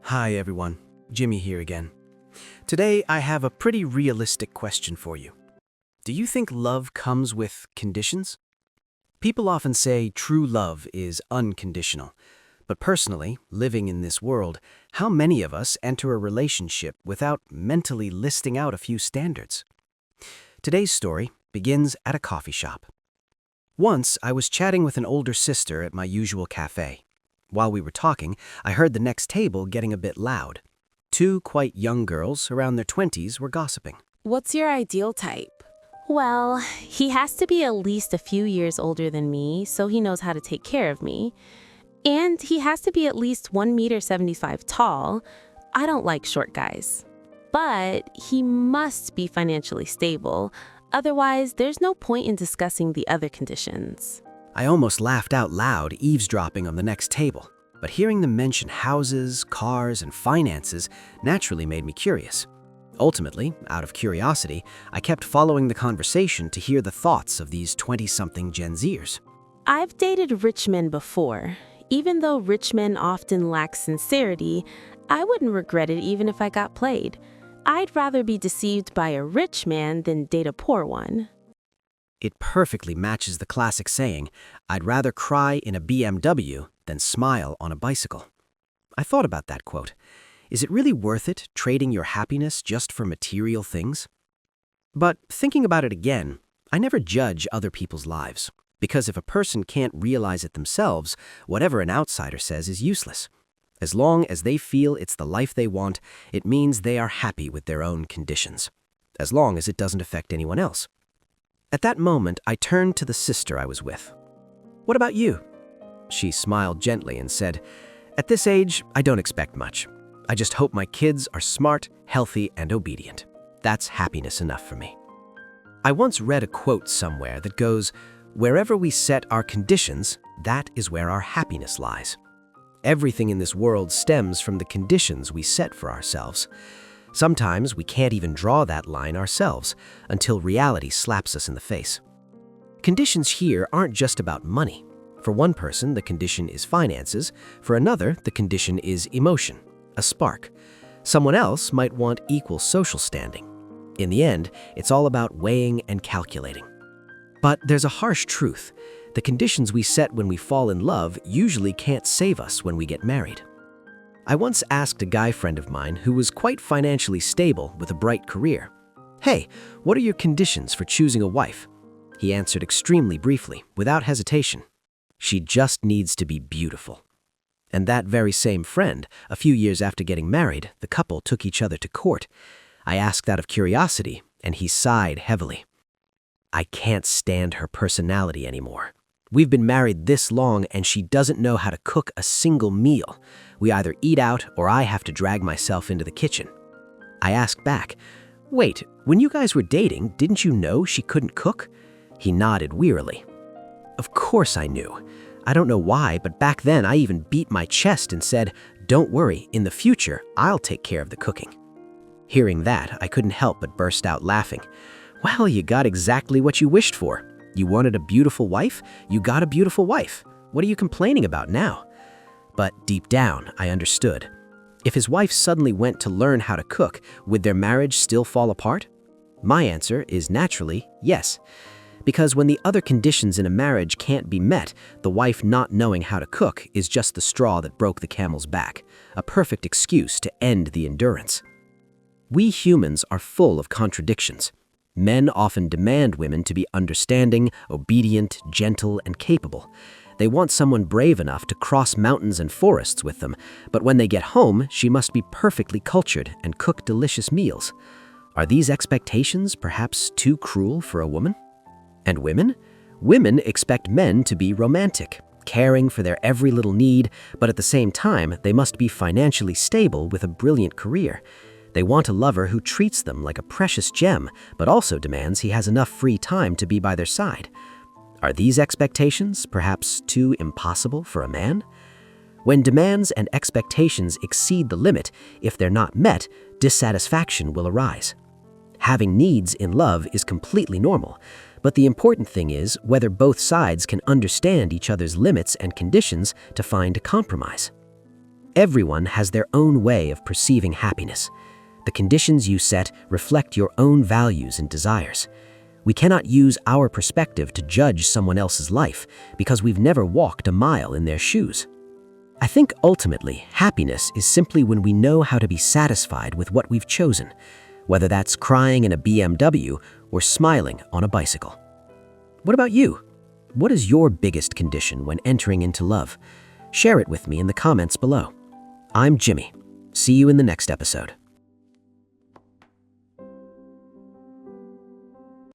Hi everyone, Jimmy here again. Today I have a pretty realistic question for you. Do you think love comes with conditions? People often say true love is unconditional. But personally, living in this world, how many of us enter a relationship without mentally listing out a few standards? Today's story begins at a coffee shop. Once I was chatting with an older sister at my usual cafe. While we were talking, I heard the next table getting a bit loud. Two quite young girls, around their 20s, were gossiping. What's your ideal type? Well, he has to be at least a few years older than me, so he knows how to take care of me. And he has to be at least 1.75 meters tall. I don't like short guys. But he must be financially stable. Otherwise, there's no point in discussing the other conditions. I almost laughed out loud, eavesdropping on the next table. But hearing them mention houses, cars, and finances naturally made me curious. Ultimately, out of curiosity, I kept following the conversation to hear the thoughts of these 20-something Gen Zers. I've dated rich men before. Even though rich men often lack sincerity, I wouldn't regret it even if I got played. I'd rather be deceived by a rich man than date a poor one. It perfectly matches the classic saying, "I'd rather cry in a BMW than smile on a bicycle." I thought about that quote. Is it really worth it, trading your happiness just for material things? But thinking about it again, I never judge other people's lives, because if a person can't realize it themselves, whatever an outsider says is useless. As long as they feel it's the life they want, it means they are happy with their own conditions, as long as it doesn't affect anyone else. At that moment, I turned to the sister I was with. "What about you?" She smiled gently and said, "At this age, I don't expect much. I just hope my kids are smart, healthy, and obedient. That's happiness enough for me." I once read a quote somewhere that goes, "Wherever we set our conditions, that is where our happiness lies." Everything in this world stems from the conditions we set for ourselves. Sometimes we can't even draw that line ourselves until reality slaps us in the face. Conditions here aren't just about money. For one person, the condition is finances. For another, the condition is emotion, a spark. Someone else might want equal social standing. In the end, it's all about weighing and calculating. But there's a harsh truth. The conditions we set when we fall in love usually can't save us when we get married. I once asked a guy friend of mine who was quite financially stable with a bright career, "Hey, what are your conditions for choosing a wife?" He answered extremely briefly, without hesitation. "She just needs to be beautiful." And that very same friend, a few years after getting married, the couple took each other to court. I asked out of curiosity, and he sighed heavily. "I can't stand her personality anymore. We've been married this long and she doesn't know how to cook a single meal. We either eat out or I have to drag myself into the kitchen." I asked back, "Wait, when you guys were dating, didn't you know she couldn't cook?" He nodded wearily. "Of course I knew. I don't know why, but back then I even beat my chest and said, 'Don't worry, in the future, I'll take care of the cooking.'" Hearing that, I couldn't help but burst out laughing. Well, you got exactly what you wished for. You wanted a beautiful wife? You got a beautiful wife. What are you complaining about now? But deep down, I understood. If his wife suddenly went to learn how to cook, would their marriage still fall apart? My answer is naturally yes. Because when the other conditions in a marriage can't be met, the wife not knowing how to cook is just the straw that broke the camel's back, a perfect excuse to end the endurance. We humans are full of contradictions. Men often demand women to be understanding, obedient, gentle, and capable. They want someone brave enough to cross mountains and forests with them, but when they get home, she must be perfectly cultured and cook delicious meals. Are these expectations perhaps too cruel for a woman? And women? Women expect men to be romantic, caring for their every little need, but at the same time, they must be financially stable with a brilliant career. They want a lover who treats them like a precious gem, but also demands he has enough free time to be by their side. Are these expectations perhaps too impossible for a man? When demands and expectations exceed the limit, if they're not met, dissatisfaction will arise. Having needs in love is completely normal, but the important thing is whether both sides can understand each other's limits and conditions to find a compromise. Everyone has their own way of perceiving happiness. The conditions you set reflect your own values and desires. We cannot use our perspective to judge someone else's life because we've never walked a mile in their shoes. I think ultimately, happiness is simply when we know how to be satisfied with what we've chosen, whether that's crying in a BMW or smiling on a bicycle. What about you? What is your biggest condition when entering into love? Share it with me in the comments below. I'm Jimmy. See you in the next episode.